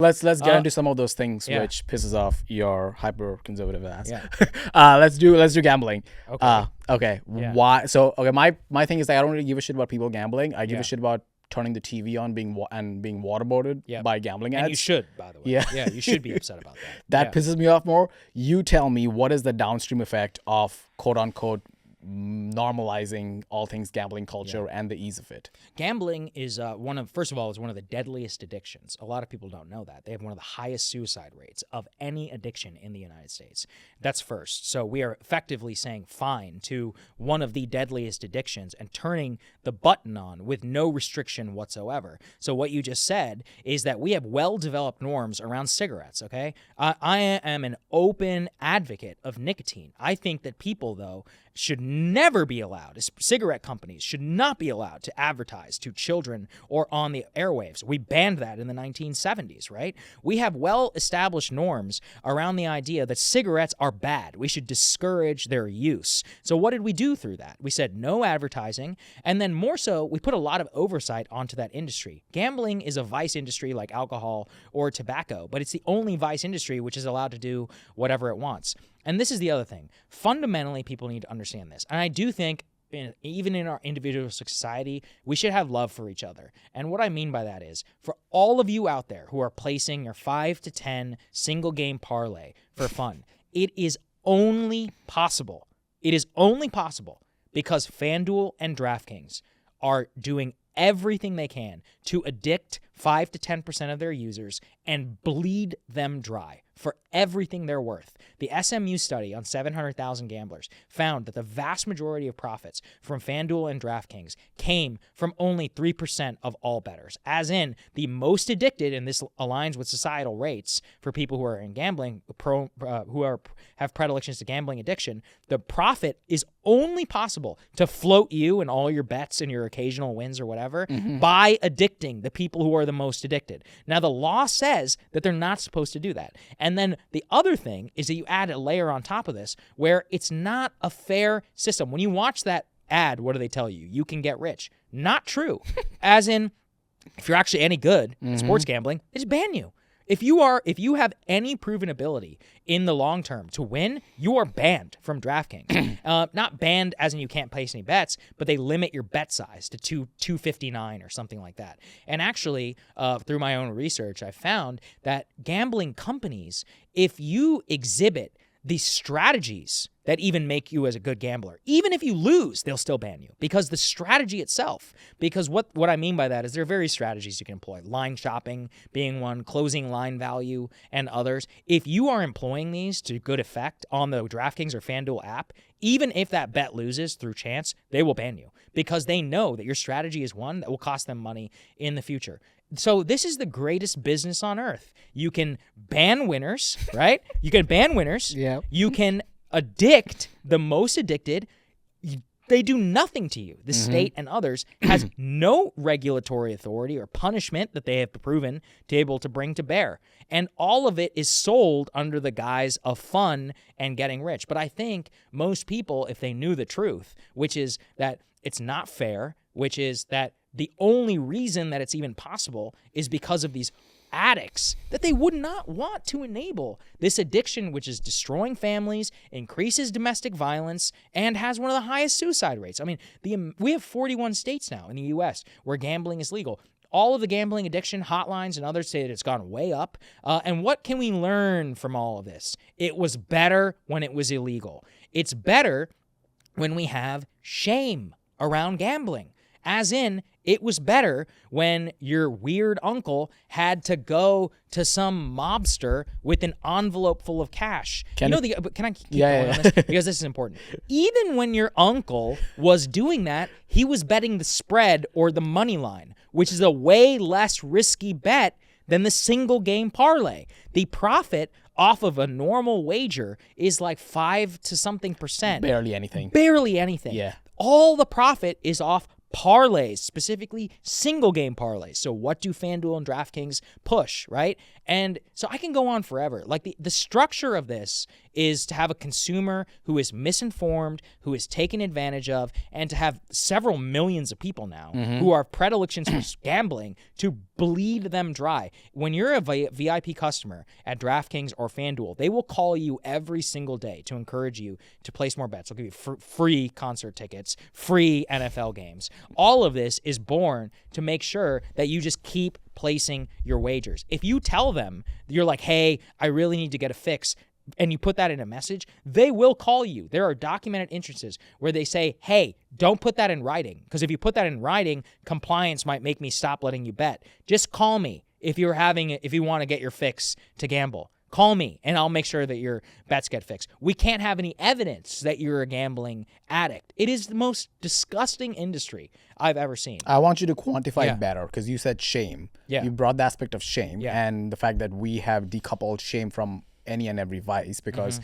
Let's get into some of those things which pisses off your hyper conservative ass. Yeah. Let's do gambling. Okay. Okay. Yeah. Why? So okay, my thing is that I don't really give a shit about people gambling. I give Yeah. a shit about turning the TV on, being waterboarded by gambling ads. And you should, by the way. Yeah. You should be upset about that. That pisses me off more. You tell me, what is the downstream effect of quote unquote normalizing all things gambling culture and the ease of it? Gambling is first of all, is one of the deadliest addictions. A lot of people don't know that. They have one of the highest suicide rates of any addiction in the United States. That's first. So we are effectively saying fine to one of the deadliest addictions and turning the button on with no restriction whatsoever. So what you just said is that we have well-developed norms around cigarettes, okay? I am an open advocate of nicotine. I think that people, though, should never be allowed, cigarette companies should not be allowed to advertise to children or on the airwaves. We banned that in the 1970s, right? We have well-established norms around the idea that cigarettes are bad. We should discourage their use. So what did we do through that? We said no advertising, and then more so, we put a lot of oversight onto that industry. Gambling is a vice industry like alcohol or tobacco, but it's the only vice industry which is allowed to do whatever it wants. And this is the other thing. Fundamentally, people need to understand this. And I do think, even in our individual society, we should have love for each other. And what I mean by that is, for all of you out there who are placing your 5 to 10 single game parlay for fun, it is only possible. It is only possible because FanDuel and DraftKings are doing everything they can to addict 5 to 10% of their users and bleed them dry for everything they're worth. The SMU study on 700,000 gamblers found that the vast majority of profits from FanDuel and DraftKings came from only 3% of all bettors, as in the most addicted, and this aligns with societal rates for people who are in gambling, have predilections to gambling addiction. The profit is only possible to float you and all your bets and your occasional wins or whatever by addicting the people who are the most addicted. Now, the law says that they're not supposed to do that. And then the other thing is that you add a layer on top of this where it's not a fair system. When you watch that ad, what do they tell you? You can get rich. Not true. As in, if you're actually any good at sports gambling, they just ban you. If you have any proven ability in the long term to win, you are banned from DraftKings. Not banned as in you can't place any bets, but they limit your bet size to 259 or something like that. And actually, through my own research, I found that gambling companies, if you exhibit the strategies that even make you as a good gambler, even if you lose, they'll still ban you because the strategy itself, because what I mean by that is there are various strategies you can employ, line shopping being one, closing line value, and others. If you are employing these to good effect on the DraftKings or FanDuel app, even if that bet loses through chance, they will ban you because they know that your strategy is one that will cost them money in the future. So this is the greatest business on earth. You can ban winners, right? You can ban winners. Yeah. You can addict the most addicted. They do nothing to you. The state and others has no regulatory authority or punishment that they have proven to be able to bring to bear. And all of it is sold under the guise of fun and getting rich. But I think most people, if they knew the truth, which is that it's not fair, which is that the only reason that it's even possible is because of these addicts, that they would not want to enable this addiction, which is destroying families, increases domestic violence, and has one of the highest suicide rates. I mean, we have 41 states now in the U.S. where gambling is legal. All of the gambling addiction hotlines and others say that it's gone way up. And what can we learn from all of this? It was better when it was illegal. It's better when we have shame around gambling. As in, it was better when your weird uncle had to go to some mobster with an envelope full of cash. Can I keep going on this? Because this is important. Even when your uncle was doing that, he was betting the spread or the money line, which is a way less risky bet than the single game parlay. The profit off of a normal wager is like 5 to something percent. Barely anything. Yeah. All the profit is off parlays, specifically single game parlays. So what do FanDuel and DraftKings push, right? And so I can go on forever. Like the structure of this is to have a consumer who is misinformed, who is taken advantage of, and to have several millions of people now who are predilections for gambling to bleed them dry. When you're a VIP customer at DraftKings or FanDuel, they will call you every single day to encourage you to place more bets. They'll give you free concert tickets, free NFL games. All of this is born to make sure that you just keep placing your wagers. If you tell them, you're like, hey, I really need to get a fix, and you put that in a message, they will call you. There are documented instances where they say, hey, don't put that in writing, because if you put that in writing, compliance might make me stop letting you bet. Just call me if you want to get your fix to gamble. Call me, and I'll make sure that your bets get fixed. We can't have any evidence that you're a gambling addict. It is the most disgusting industry I've ever seen. I want you to quantify it better, because you said shame. Yeah. You brought the aspect of shame Yeah. and the fact that we have decoupled shame from any and every vice, because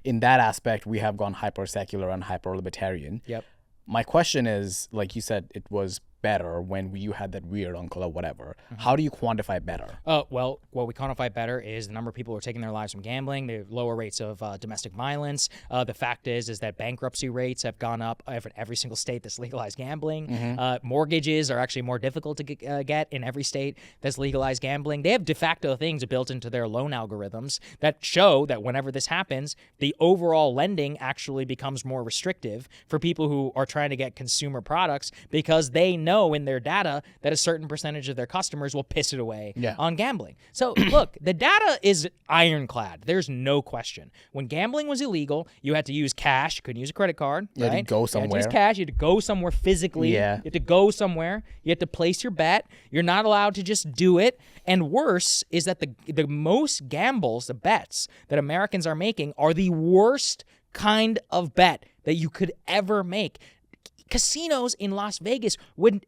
in that aspect, we have gone hyper-secular and hyper-libertarian. Yep. My question is, like you said, it was better when you had that weird uncle or whatever. How do you quantify better? Well, what we quantify better is the number of people who are taking their lives from gambling, the lower rates of domestic violence. The fact is that bankruptcy rates have gone up in every single state that's legalized gambling. Mortgages are actually more difficult to get in every state that's legalized gambling. They have de facto things built into their loan algorithms that show that whenever this happens, the overall lending actually becomes more restrictive for people who are trying to get consumer products, because they know in their data that a certain percentage of their customers will piss it away on gambling. So look, the data is ironclad. There's no question. When gambling was illegal, you had to use cash. You couldn't use a credit card. You had to go somewhere. You had to use cash. You had to go somewhere physically. Yeah. You had to go somewhere. You had to place your bet. You're not allowed to just do it. And worse is that the most gambles, the bets that Americans are making, are the worst kind of bet that you could ever make. Casinos in Las Vegas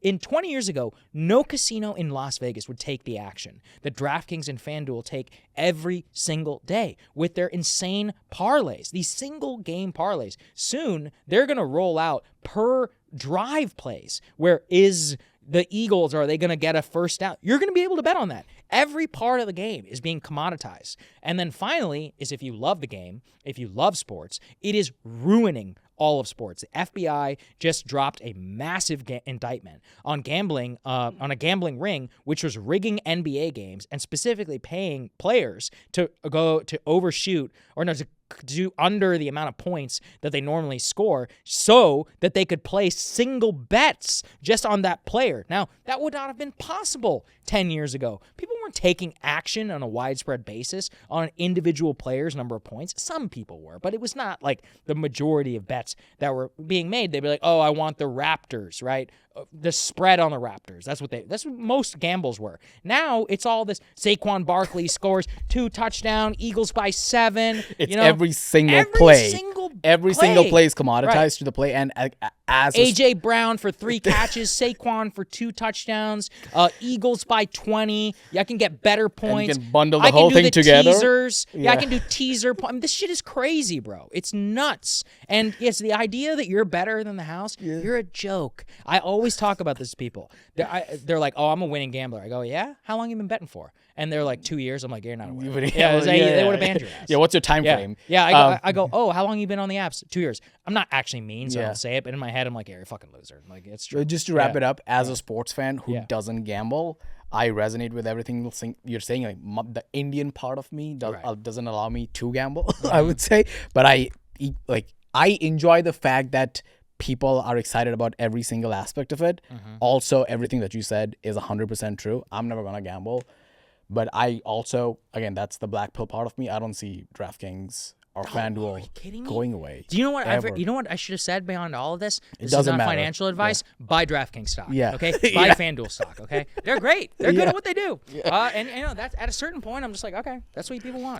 in 20 years ago, no casino in Las Vegas would take the action that DraftKings and FanDuel take every single day with their insane parlays, these single game parlays. Soon, they're going to roll out per drive plays, where is the Eagles, are they going to get a first down? You're going to be able to bet on that. Every part of the game is being commoditized. And then finally is, if you love the game, if you love sports, it is ruining all of sports. The FBI just dropped a massive indictment on gambling, on a gambling ring, which was rigging NBA games and specifically paying players to go to overshoot, or no, to do under the amount of points that they normally score, so that they could place single bets just on that player. Now, that would not have been possible 10 years ago. People weren't taking action on a widespread basis on an individual player's number of points. Some people were, but it was not like the majority of bets that were being made. They'd be like, oh, I want the Raptors, right? The spread on the Raptors. That's what most gambles were. Now it's all this. Saquon Barkley scores 2 touchdowns, Eagles by 7. It's every single play. Every single play is commoditized to the play, and as AJ Brown for 3 catches, Saquon for 2 touchdowns, Eagles by 20. Yeah, I can get better points. And you can bundle the whole thing together. Teasers. Yeah, I can do teaser points. I mean, this shit is crazy, bro. It's nuts. And yes, the idea that you're better than the house, you're a joke. I always talk about this to people. They're like, oh, I'm a winning gambler. I go, yeah? How long you been betting for? And they're like, 2 years. I'm like, you're not a winner. They would have banned your ass. Yeah, what's your time frame? Yeah, I go, oh, how long you been on the apps? 2 years. I'm not actually mean, so I don't say it, but in my head, I'm like, yeah, you're a fucking loser. Like, it's true. Just to wrap it up, as a sports fan who doesn't gamble, I resonate with everything you're saying. Like, the Indian part of me doesn't allow me to gamble, I would say. But I enjoy the fact that people are excited about every single aspect of it. Also, everything that you said is 100% true. I'm never going to gamble. But I also, again, that's the black pill part of me. I don't see DraftKings or FanDuel going away. Do you know what? You know what I should have said beyond all of this? This doesn't is not matter. financial advice. Buy DraftKings stock. Yeah. Okay. Buy FanDuel stock. Okay. They're great. They're good at what they do. And that's at a certain point, I'm just like, okay, that's what people want.